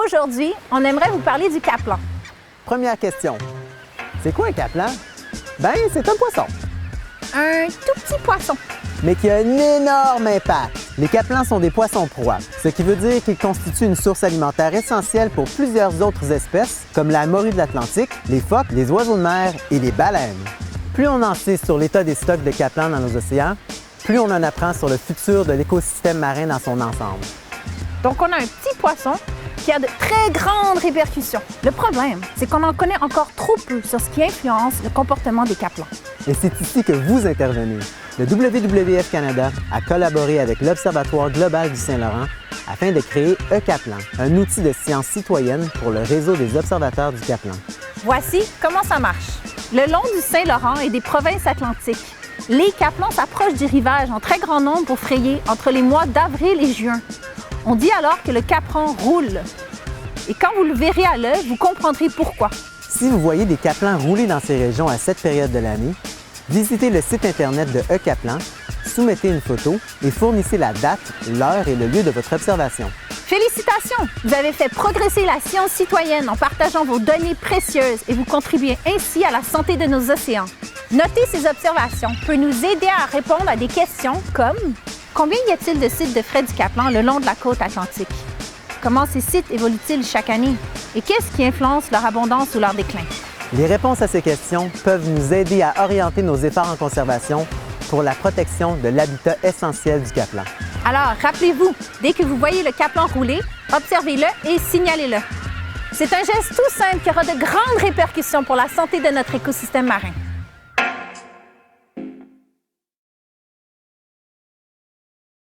Aujourd'hui, on aimerait vous parler du capelin. Première question. C'est quoi un capelin? Ben, c'est un poisson. Un tout petit poisson. Mais qui a un énorme impact. Les capelins sont des poissons-proies, ce qui veut dire qu'ils constituent une source alimentaire essentielle pour plusieurs autres espèces, comme la morue de l'Atlantique, les phoques, les oiseaux de mer et les baleines. Plus on en sait sur l'état des stocks de capelins dans nos océans, plus on en apprend sur le futur de l'écosystème marin dans son ensemble. Donc, on a un petit poisson qui a de très grandes répercussions. Le problème, c'est qu'on en connaît encore trop peu sur ce qui influence le comportement des capelins. Et c'est ici que vous intervenez. Le WWF Canada a collaboré avec l'Observatoire global du Saint-Laurent afin de créer eCapelin, un outil de science citoyenne pour le réseau des observateurs du capelin. Voici comment ça marche. Le long du Saint-Laurent et des provinces atlantiques, les capelins s'approchent du rivage en très grand nombre pour frayer entre les mois d'avril et juin. On dit alors que le capelin roule. Et quand vous le verrez à l'œuvre, vous comprendrez pourquoi. Si vous voyez des capelins rouler dans ces régions à cette période de l'année, visitez le site Internet de eCapelin, soumettez une photo et fournissez la date, l'heure et le lieu de votre observation. Félicitations! Vous avez fait progresser la science citoyenne en partageant vos données précieuses et vous contribuez ainsi à la santé de nos océans. Noter ces observations peut nous aider à répondre à des questions comme combien y a-t-il de sites de frais du capelin le long de la côte atlantique? Comment ces sites évoluent-ils chaque année? Et qu'est-ce qui influence leur abondance ou leur déclin? Les réponses à ces questions peuvent nous aider à orienter nos efforts en conservation pour la protection de l'habitat essentiel du capelin. Alors, rappelez-vous, dès que vous voyez le capelin rouler, observez-le et signalez-le. C'est un geste tout simple qui aura de grandes répercussions pour la santé de notre écosystème marin.